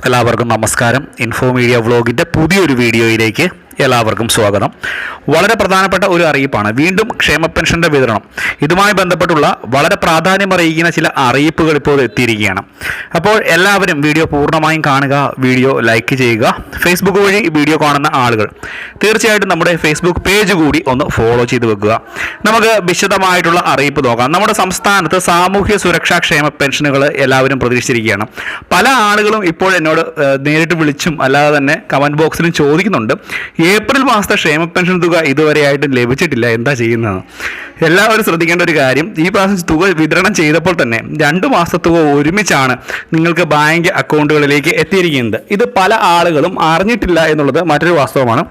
എല്ലാവർക്കും നമസ്കാരം. Info media വ്ലോഗിൻ്റെ പുതിയൊരു വീഡിയോയിലേക്ക് എല്ലാവർക്കും സ്വാഗതം. വളരെ പ്രധാനപ്പെട്ട ഒരു അറിയിപ്പാണ്. വീണ്ടും ക്ഷേമ പെൻഷൻ്റെ വിതരണം. ഇതുമായി ബന്ധപ്പെട്ടുള്ള വളരെ പ്രാധാന്യമറിയിക്കുന്ന ചില അറിയിപ്പുകൾ ഇപ്പോൾ എത്തിയിരിക്കുകയാണ്. അപ്പോൾ എല്ലാവരും വീഡിയോ പൂർണ്ണമായും കാണുക, വീഡിയോ ലൈക്ക് ചെയ്യുക. ഫേസ്ബുക്ക് വഴി വീഡിയോ കാണുന്ന ആളുകൾ തീർച്ചയായിട്ടും നമ്മുടെ ഫേസ്ബുക്ക് പേജ് കൂടി ഒന്ന് ഫോളോ ചെയ്ത് വെക്കുക. നമുക്ക് വിശദമായിട്ടുള്ള അറിയിപ്പ് നോക്കാം. നമ്മുടെ സംസ്ഥാനത്ത് സാമൂഹ്യ സുരക്ഷാ ക്ഷേമ പെൻഷനുകൾ എല്ലാവരും പ്രതീക്ഷിച്ചിരിക്കുകയാണ്. പല ആളുകളും ഇപ്പോൾ എന്നോട് നേരിട്ട് വിളിച്ചും അല്ലാതെ തന്നെ കമൻറ്റ് ബോക്സിലും ചോദിക്കുന്നുണ്ട്, ഏപ്രിൽ മാസത്തെ ക്ഷേമ പെൻഷൻ തുക ഇതുവരെയായിട്ടും ലഭിച്ചിട്ടില്ല, എന്താ ചെയ്യുന്നത്? എല്ലാവരും ശ്രദ്ധിക്കേണ്ട ഒരു കാര്യം, ഈ പ്രാവശ്യം തുക വിതരണം ചെയ്തപ്പോൾ തന്നെ 2 മാസത്തെ തുക ഒരുമിച്ചാണ് നിങ്ങൾക്ക് ബാങ്ക് അക്കൗണ്ടുകളിലേക്ക് എത്തിയിരിക്കുന്നത്. ഇത് പല ആളുകളും അറിഞ്ഞിട്ടില്ല എന്നുള്ളത് മറ്റൊരു വാസ്തവമാണ്.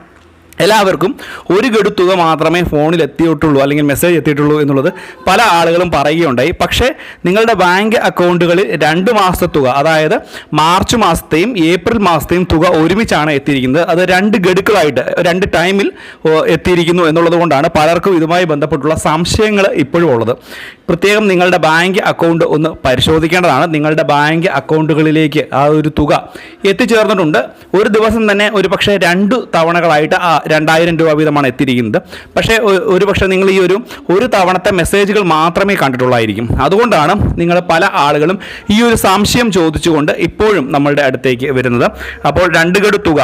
എല്ലാവർക്കും ഒരു ഗഡു തുക മാത്രമേ ഫോണിൽ എത്തിയിട്ടുള്ളൂ അല്ലെങ്കിൽ മെസ്സേജ് എത്തിയിട്ടുള്ളൂ എന്നുള്ളത് പല ആളുകളും പറയുകയുണ്ടായി. പക്ഷേ നിങ്ങളുടെ ബാങ്ക് അക്കൗണ്ടുകളിൽ 2 മാസത്തെ തുക, അതായത് മാർച്ച് മാസത്തെയും ഏപ്രിൽ മാസത്തെയും തുക ഒരുമിച്ചാണ് എത്തിയിരിക്കുന്നത്. അത് 2 ഗഡുക്കളായിട്ട് 2 ടൈമിൽ എത്തിയിരിക്കുന്നു എന്നുള്ളത് കൊണ്ടാണ് പലർക്കും ഇതുമായി ബന്ധപ്പെട്ടുള്ള സംശയങ്ങൾ ഇപ്പോഴും ഉള്ളത്. പ്രത്യേകം നിങ്ങളുടെ ബാങ്ക് അക്കൗണ്ട് ഒന്ന് പരിശോധിക്കേണ്ടതാണ്. നിങ്ങളുടെ ബാങ്ക് അക്കൗണ്ടുകളിലേക്ക് ആ ഒരു തുക എത്തിച്ചേർന്നിട്ടുണ്ട്. ഒരു ദിവസം തന്നെ ഒരു പക്ഷേ 2 തവണകളായിട്ട് 2000 രൂപ വീതമാണ് എത്തിയിരിക്കുന്നത്. പക്ഷേ ഒരു പക്ഷേ നിങ്ങൾ ഈ ഒരു തവണത്തെ മെസ്സേജുകൾ മാത്രമേ കണ്ടിട്ടുള്ളായിരിക്കും. അതുകൊണ്ടാണ് നിങ്ങൾ പല ആളുകളും ഈ ഒരു സംശയം ചോദിച്ചുകൊണ്ട് ഇപ്പോഴും നമ്മളുടെ അടുത്തേക്ക് വരുന്നത്. അപ്പോൾ 2 ഗഡു തുക,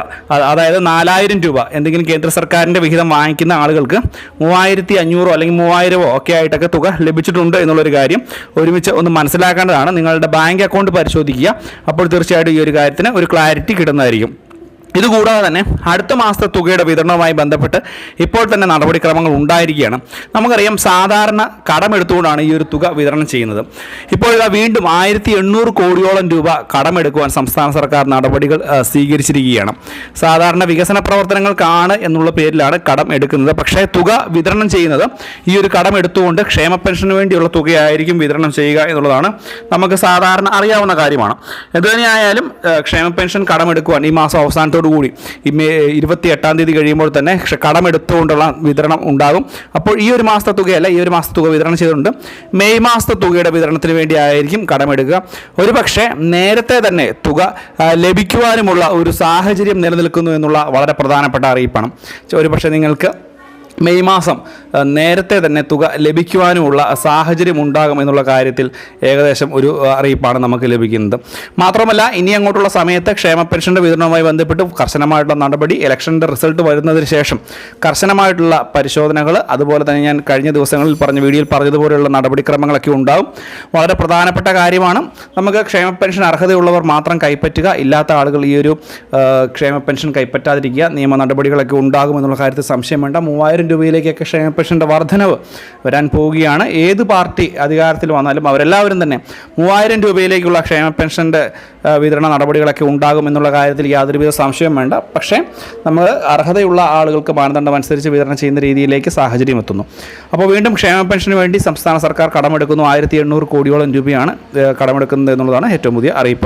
അതായത് 4000 രൂപ എന്തെങ്കിലും കേന്ദ്ര സർക്കാരിൻ്റെ വിഹിതം വാങ്ങിക്കുന്ന ആളുകൾക്ക് 3500 അല്ലെങ്കിൽ 3000 ഒക്കെ ആയിട്ടൊക്കെ തുക ലഭിച്ചിട്ടുണ്ട് എന്നുള്ളൊരു കാര്യം ഒരുമിച്ച് ഒന്ന് മനസ്സിലാക്കേണ്ടതാണ്. നിങ്ങളുടെ ബാങ്ക് അക്കൗണ്ട് പരിശോധിക്കുക. അപ്പോൾ തീർച്ചയായിട്ടും ഈ ഒരു കാര്യത്തിന് ഒരു ക്ലാരിറ്റി കിട്ടുന്നതായിരിക്കും. ഇതുകൂടാതെ തന്നെ അടുത്ത മാസത്തെ തുകയുടെ വിതരണവുമായി ബന്ധപ്പെട്ട് ഇപ്പോൾ തന്നെ നടപടിക്രമങ്ങൾ ഉണ്ടായിരിക്കുകയാണ്. നമുക്കറിയാം, സാധാരണ കടമെടുത്തുകൊണ്ടാണ് ഈ ഒരു തുക വിതരണം ചെയ്യുന്നത്. ഇപ്പോൾ ഇതാ വീണ്ടും 1800 കോടിയോളം രൂപ കടമെടുക്കുവാൻ സംസ്ഥാന സർക്കാർ നടപടികൾ സ്വീകരിച്ചിരിക്കുകയാണ്. സാധാരണ വികസന പ്രവർത്തനങ്ങൾക്കാണ് എന്നുള്ള പേരിലാണ് കടം എടുക്കുന്നത്. പക്ഷേ തുക വിതരണം ചെയ്യുന്നത് ഈ ഒരു കടം എടുത്തുകൊണ്ട് ക്ഷേമ പെൻഷന് വേണ്ടിയുള്ള തുകയായിരിക്കും വിതരണം ചെയ്യുക എന്നുള്ളതാണ് നമുക്ക് സാധാരണ അറിയാവുന്ന കാര്യമാണ്. എന്തുതന്നെയായാലും ക്ഷേമ പെൻഷൻ കടമെടുക്കുവാൻ ഈ മാസം അവസാനത്തോട് കൂടി ഈ 28-ാം തീയതി കഴിയുമ്പോൾ തന്നെ കടമെടുത്തുകൊണ്ടുള്ള വിതരണം ഉണ്ടാകും. അപ്പോൾ ഈ ഒരു മാസത്തെ തുകയല്ല, ഈ ഒരു മാസത്തെ തുക വിതരണം ചെയ്തിട്ടുണ്ട്. മെയ് മാസത്തെ തുകയുടെ വിതരണത്തിന് വേണ്ടി ആയിരിക്കും കടമെടുക്കുക. ഒരുപക്ഷെ നേരത്തെ തന്നെ തുക ലഭിക്കുവാനുമുള്ള ഒരു സാഹചര്യം നിലനിൽക്കുന്നു എന്നുള്ള വളരെ പ്രധാനപ്പെട്ട അറിയിപ്പാണ്. ഒരുപക്ഷെ നിങ്ങൾക്ക് മെയ് മാസം നേരത്തെ തന്നെ തുക ലഭിക്കുവാനുമുള്ള സാഹചര്യം ഉണ്ടാകും എന്നുള്ള കാര്യത്തിൽ ഏകദേശം ഒരു അറിയിപ്പാണ് നമുക്ക് ലഭിക്കുന്നത്. മാത്രമല്ല, ഇനി അങ്ങോട്ടുള്ള സമയത്ത് ക്ഷേമ പെൻഷൻ്റെ വിതരണവുമായി ബന്ധപ്പെട്ട് കർശനമായിട്ടുള്ള നടപടി, ഇലക്ഷൻ്റെ റിസൾട്ട് വരുന്നതിന് ശേഷം കർശനമായിട്ടുള്ള പരിശോധനകൾ, അതുപോലെ തന്നെ ഞാൻ കഴിഞ്ഞ ദിവസങ്ങളിൽ വീഡിയോയിൽ പറഞ്ഞതുപോലെയുള്ള നടപടിക്രമങ്ങളൊക്കെ ഉണ്ടാകും. വളരെ പ്രധാനപ്പെട്ട കാര്യമാണ്. നമുക്ക് ക്ഷേമ പെൻഷൻ അർഹതയുള്ളവർ മാത്രം കൈപ്പറ്റുക, ഇല്ലാത്ത ആളുകൾ ഈ ഒരു ക്ഷേമ പെൻഷൻ കൈപ്പറ്റാതിരിക്കുക. നിയമ നടപടികളൊക്കെ ഉണ്ടാകുമെന്നുള്ള കാര്യത്തിൽ സംശയം വേണ്ട. 3000 രൂപയിലേക്കൊക്കെ ക്ഷേമ പെൻഷൻ്റെ വർധനവ് വരാൻ പോവുകയാണ്. ഏത് പാർട്ടി അധികാരത്തിൽ വന്നാലും അവരെല്ലാവരും തന്നെ 3000 രൂപയിലേക്കുള്ള ക്ഷേമ പെൻഷൻ്റെ വിതരണ നടപടികളൊക്കെ ഉണ്ടാകും എന്നുള്ള കാര്യത്തിൽ യാതൊരുവിധ സംശയം വേണ്ട. പക്ഷേ നമ്മൾ അർഹതയുള്ള ആളുകൾക്ക് മാനദണ്ഡം അനുസരിച്ച് വിതരണം ചെയ്യുന്ന രീതിയിലേക്ക് സാഹചര്യം എത്തുന്നു. അപ്പോൾ വീണ്ടും ക്ഷേമ പെൻഷന് വേണ്ടി സംസ്ഥാന സർക്കാർ കടമെടുക്കുന്നു. 1800 കോടിയോളം രൂപയാണ് കടമെടുക്കുന്നത് എന്നുള്ളതാണ് ഏറ്റവും പുതിയ അറിയിപ്പ്.